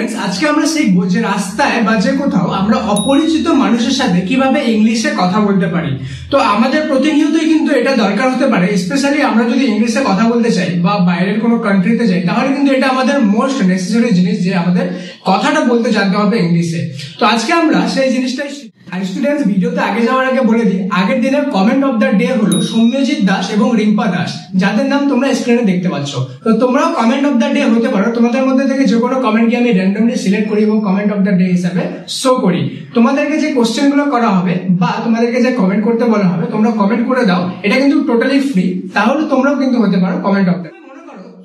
Students, আজকে আমরা শিখবো যে রাস্তায় বা যে কোথাও আমরা অপরিচিত মানুষের সাথে কিভাবে ইংলিশে কথা বলতে পারি। তো আমাদের প্রতিনিয়তই কিন্তু এটা দরকার হতে পারে, স্পেশালি আমরা যদি ইংলিশে কথা বলতে চাই বা বাইরের কোনো কান্ট্রিতে যাই, তাহলে কিন্তু এটা আমাদের মোস্ট নেসেসারি জিনিস যে আমাদের কথাটা বলতে জানতে হবে ইংলিশে। তো আজকে আমরা সেই জিনিসটাই। আর স্টুডেন্টস, ভিডিওতে আগে যাওয়ার আগে বলে দিই, আগের দিনের কমেন্ট অফ দ্য ডে হলো সৌম্যজিৎ দাস এবং রিম্পা দাস, যাদের নাম তোমরা স্ক্রিনে দেখতে পাচ্ছ। তো তোমরাও কমেন্ট অফ দ্য ডে হতে পারো। তোমাদের মধ্যে থেকে যে কোনো কমেন্টকে আমি র্যান্ডমলি সিলেক্ট করি এবং কমেন্ট অফ দ্য ডে হিসাবে শো করি। তোমাদেরকে যে কোশ্চেন গুলো করা হবে বা তোমাদেরকে যে কমেন্ট করতে বলা হবে, তোমরা কমেন্ট করে দাও। এটা কিন্তু টোটালি ফ্রি, তাহলে তোমরাও কিন্তু হতে পারো কমেন্ট অফ দ্য।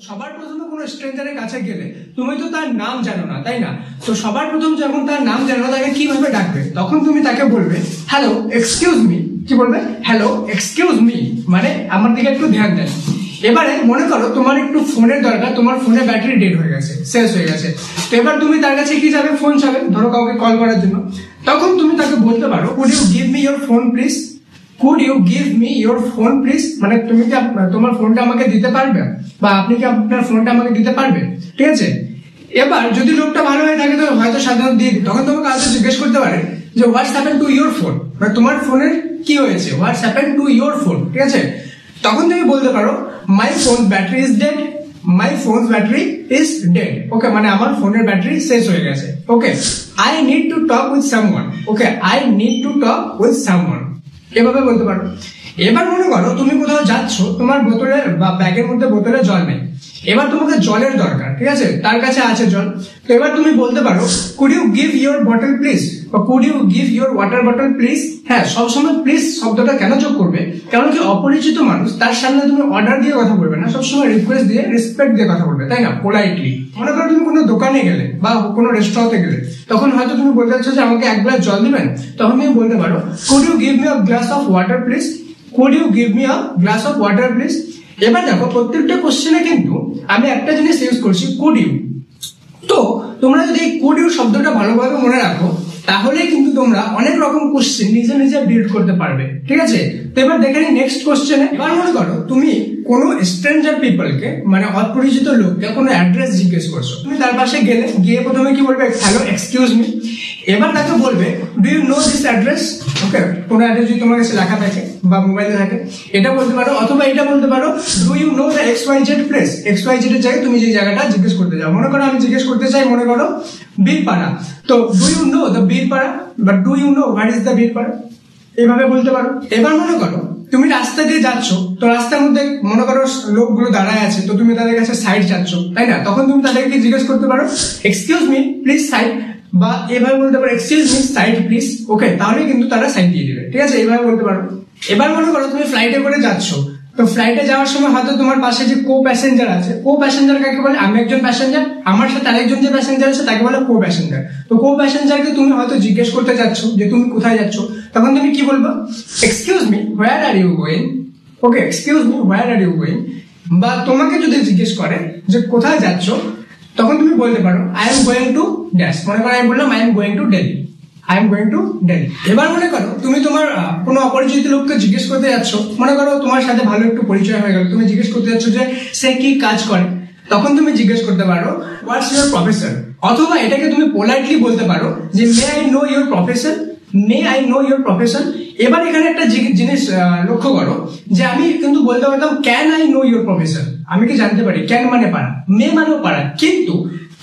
সবার প্রথমে কোনো স্ট্রেঞ্জারের কাছে গেলে তুমি তো তার নাম জানো না, তাই না? তো সবার প্রথম যখন তার নাম জানো না, তাকে কিভাবে ডাকবে? তখন তুমি তাকে বলবে হ্যালো এক্সকিউজ মি। কি বলবে? হ্যালো এক্সকিউজ মি, মানে আমার দিকে একটু ধ্যান দেন। এবারে মনে করো তোমার একটু ফোনের দরকার, তোমার ফোনে ব্যাটারি ডেড হয়ে গেছে, শেষ হয়ে গেছে। তো এবার তুমি তার কাছে কি যাবে? ফোন যাবে, ধরো কাউকে কল করার জন্য। তখন তুমি তাকে বলতে পারো could you give me your phone please. Could you give me your phone please, মানে তুমি কি তোমার ফোনটা আমাকে দিতে পারবে, বা আপনি কি আপনার ফোনটা আমাকে দিতে পারবেন, ঠিক আছে? এবার যদি লোকটা ভালো হয়ে থাকে তো হয়তো সাধারণত দিয়ে দিই। তখন তোমাকে আজ জিজ্ঞেস করতে পারে যে what's happen to your phone, মানে তোমার ফোনের কি হয়েছে, what's happen to your phone, ঠিক আছে? তখন তুমি বলতে পারো my phone battery is dead, my phone battery is dead. Okay, মানে আমার ফোনের ব্যাটারি শেষ হয়ে গেছে। Okay, I need to talk with someone. Okay, I need to talk with someone, এভাবে বলতে পারো। এবার মনে করো তুমি কোথাও যাচ্ছ, তোমার বোতলে বা ব্যাগের মধ্যে বোতলে জল নেই। এবার তোমাকে জলের দরকার, ঠিক আছে? তার কাছে আছে জল। তো এবার তুমি বলতে পারো could you give your bottle please, বা could you give your water bottle please. হ্যাঁ, সবসময় প্লিজ শব্দটা কেন যোগ করবে? কারণ কি অপরিচিত মানুষ, তার সামনে তুমি অর্ডার দিয়ে কথা বলবে না, সবসময় রিকোয়েস্ট দিয়ে, রেসপেক্ট দিয়ে কথা বলবে, তাই না? পোলাইটলি। মনে করো তুমি কোনো দোকানে গেলে বা কোনো রেস্টুরেন্টে গেলে, তখন হয়তো তুমি বলতে চাচ্ছ যে আমাকে এক গ্লাস জল দিবেন। তখন তুমি বলতে পারো could you give me a glass of water please, could you give me a glass of water please. এবার দেখো প্রত্যেকটা কোশ্চেনে কিন্তু আমি একটা জিনিস ইউজ করছি, কুড ইউ। তো তোমরা যদি এই কুড ইউ শব্দটা ভালোভাবে মনে রাখো, তাহলে কিন্তু তোমরা অনেক রকম কোশ্চেন নিজে নিজে বিল্ড করতে পারবে, ঠিক আছে? তো এবার দেখে নিই নেক্সট কোশ্চেনে। এবার মনে করো তুমি কোনো স্ট্রেঞ্জার পিপলকে, মানে অপরিচিত লোককে কোনো অ্যাড্রেস জিজ্ঞেস করছো। তুমি তার পাশে গেলে, গিয়ে প্রথমে কি বলবে? Hello excuse me. এবার তাকে বলবে do you know this address. Okay, কোনো অ্যাড্রেস যদি তোমার কাছে লেখা থাকে বা মোবাইলে থাকে, এটা বলতে পারো। অথবা এটা বলতে পারো do you know the XYZ place. XYZ এর জায়গায় তুমি যে জায়গাটা জিজ্ঞেস করতে যাও, মনে করো আমি জিজ্ঞেস করতে চাই, মনে করো বীরপাড়া। তো do you know the Birpara, বা do you know what is the Birpara, এইভাবে বলতে পারো। এবার মনে করো তুমি রাস্তা দিয়ে যাচ্ছ, তো রাস্তার মধ্যে মনে করো লোকগুলো দাঁড়ায় আছে, তো তুমি তাদের কাছে সাইড চাচ্ছ, তাই না? তখন তুমি তাদেরকে জিজ্ঞেস করতে পারো এক্সকিউজ মি প্লিজ সাইড, বা এভাবে বলতে পারো এক্সকিউজ মি সাইড প্লিজ। ওকে, তাহলে কিন্তু তারা সাইড দিয়ে দিবে, ঠিক আছে? এইভাবে বলতে পারো। এবার মনে করো তুমি ফ্লাইটে করে যাচ্ছ, তো ফ্লাইটে যাওয়ার সময় হয়তো তোমার পাশে যে কো প্যাসেঞ্জার আছে, কো প্যাসেঞ্জার কাকে বলে? আমি একজন প্যাসেঞ্জার, আমার সাথে আরেকজন যে প্যাসেঞ্জার আছে তাকে বলে কো প্যাসেঞ্জার। তো কো প্যাসেঞ্জারকে তুমি হয়তো জিজ্ঞেস করতে যাচ্ছ যে তুমি কোথায় যাচ্ছ, তখন তুমি কি বলবো? Excuse me where are you going. Okay, excuse me where are you going. বা তোমাকে যদি জিজ্ঞেস করে যে কোথায় যাচ্ছ, তখন তুমি বলতে পারো I am going to dash. মনে করো আমি বললাম I am going to Delhi, I am going to Delhi. এবার মনে করো তুমি তোমার কোনো অপরিচিত লোককে জিজ্ঞেস করতে যাচ্ছ, মনে করো তোমার সাথে ভালো একটু পরিচয় হয়ে গেল, তুমি জিজ্ঞেস করতে যাচ্ছ যে সে কি কাজ করে। তখন তুমি জিজ্ঞেস করতে পারো হোয়াটস ইউর প্রফেশন। অথবা এটাকে তুমি পোলাইটলি বলতে পারো যে মে I know your profession, May I know your profession. এবার এখানে একটা জিনিস লক্ষ্য করো যে আমি কিন্তু বলতে পারতাম can I know your profession, আমি কি জানতে পারি। ক্যান মানে পারা, মে মানেও পারা। কিন্তু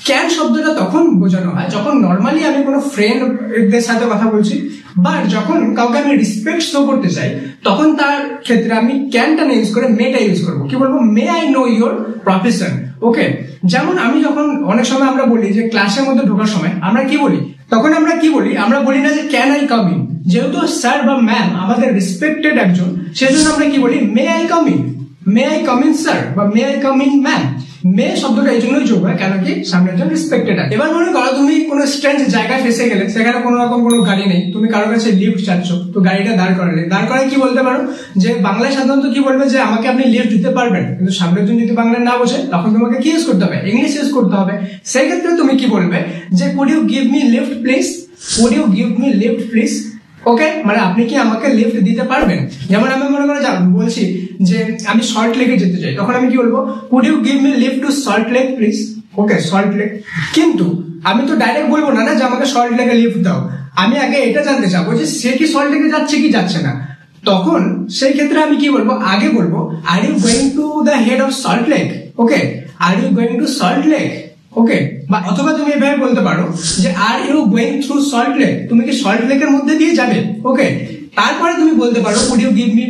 ক্যান শব্দটা তখন বোঝানো হয় যখন নর্মালি আমি কোনো ফ্রেন্ডদের সাথে কথা বলছি, বা যখন কাউকে আমি রেসপেক্ট শো করতে চাই, তখন তার ক্ষেত্রে আমি ক্যানটা না ইউজ করে মেটা ইউজ করবো। কি বলবো? May I know your profession. Okay, যেমন আমি যখন অনেক সময় আমরা বলি যে ক্লাসের মধ্যে ঢোকার সময় আমরা কি বলি, তখন আমরা কি বলি? আমরা বলি না যে ক্যান আই কাম ইন। যেহেতু স্যার বা ম্যাম আমাদের রেসপেক্টেড একজন, সেজন্য আমরা কি বলি? May I come in, may I come in sir, বা may I come in ma'am. May শব্দটা এই জন্যই যোগ হয়, কেন কি সামনে একজন রেসপেক্টেড আছে। এবার মনে করো তুমি কোনো স্ট্রেঞ্জ জায়গায় ফেসে গেলে, সেখানে কোনো রকম কোনো গাড়ি নেই, তুমি কারোর কাছে লিফট চাচ্ছ, তো গাড়িটা দাঁড় করালে, দাঁড় করায় কি বলতে পারো? যে বাংলায় সাধারণত কি বলবে যে আমাকে আপনি লিফট দিতে পারবেন, কিন্তু সামনের জন যদি বাংলায় না বোঝে, তখন তোমাকে কি ইউজ করতে হবে? ইংলিশ ইউজ করতে হবে। সেই ক্ষেত্রে তুমি কি বলবে? যে could you give me lift please, could you give me lift please. Okay, মানে আপনি কি আমাকে লিফট দিতে পারবেন? যেমন আমি মনে করে বলছি যে আমি সল্ট লেকে যেতে চাই, তখন আমি কি বলবো? Could you give me lift to salt Lake please. Okay, Salt Lake. কিন্তু আমি তো ডাইরেক্ট বলবো না যে আমাকে সল্ট লেকে লিফট দাও, আমি আগে এটা জানতে চাবো যে সে কি সল্ট লেকে যাচ্ছে কি যাচ্ছে না। তখন সেই ক্ষেত্রে আমি কি বলবো, আগে বলবো are you going to the head of Salt Lake, okay, are you going to salt Lake, okay. বা অথবা তুমি এভাবে বলতে পারো যে are you going through Salt Lake, তুমি কি সল্ট লেকের মধ্যে দিয়ে যাবে, ওকে। তারপরে তুমি বলতে পারো could you give me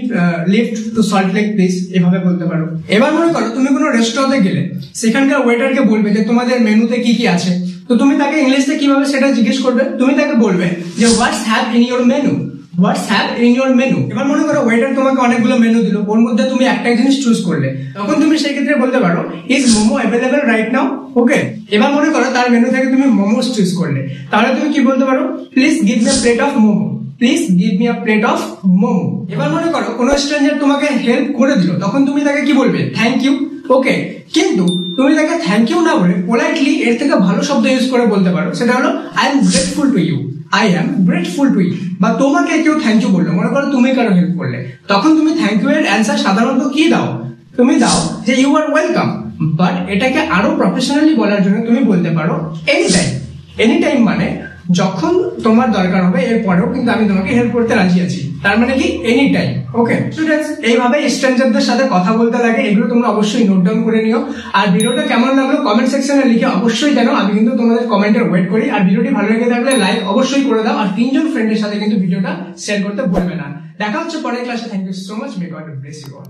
lift to salt Lake please, এভাবে বলতে পারো। এবার মনে করো তুমি কোনো রেস্টুরেন্টে গেলে, সেখানকার ওয়েটারকে বলবে যে তোমাদের মেনুতে কি কি আছে, তো তুমি তাকে ইংলিশে কিভাবে সেটা জিজ্ঞেস করবে, তুমি তাকে বলবে যে what's have in your menu, what's have in your menu. এবার মনে করো ওয়েটার তোমাকে অনেকগুলো মেনু দিল, ওর মধ্যে তুমি একটা জিনিস চুজ করলে, তখন তুমি সেই ক্ষেত্রে বলতে পারো is momo available right now, okay. এবার মনে করো তার মেনু থেকে তুমি মোমোস চুজ করলে, তাহলে তুমি কি বলতে পারো please give me a plate of momo, please give me a plate of momo. এবার মনে করো কোনো স্ট্রেঞ্জার তোমাকে হেল্প করে দিল, তখন তুমি তাকে কি বলবে থ্যাংক ইউ, ওকে। কিন্তু তুমি তাকে থ্যাংক ইউ না বলে পোলাইটলি এর থেকে ভালো শব্দ ইউজ করে বলতে পারো, সেটা হলো I am grateful to you, I am grateful to you. বা তোমাকে কেউ থ্যাংক ইউ বললো, মনে করো তুমি কারো হেল্প করলে, তখন তুমি থ্যাংক ইউ এর অ্যান্সার সাধারণত কি দাও, তুমি দাও যে ইউ আর ওয়েলকাম। বাট এটাকে আরো প্রফেশনালি বলার জন্য তুমি বলতে পারো এনি টাইম। এনি টাইম মানে যখন তোমার দরকার হবে, এরপরেও কিন্তু আমি তোমাকে হেল্প করতে রাজি আছি, তার মানে কি এনি টাইম, ওকে। স্টুডেন্টস, এইভাবে স্ট্রেঞ্জারদের সাথে কথা বলতে লাগে, এগুলো তোমরা অবশ্যই নোট ডাউন করে নিও। আর ভিডিওটা কেমন লাগলো কমেন্ট সেকশনে লিখে অবশ্যই জানো, আমি কিন্তু তোমাদের কমেন্টের ওয়েট করি। আর ভিডিওটি ভালো লেগে থাকলে লাইক অবশ্যই করে দাও, আর 3 জন ফ্রেন্ডের সাথে কিন্তু ভিডিওটা শেয়ার করতে ভুলবে না। দেখা হচ্ছে পরের ক্লাসে। Thank you so much, may God bless you all.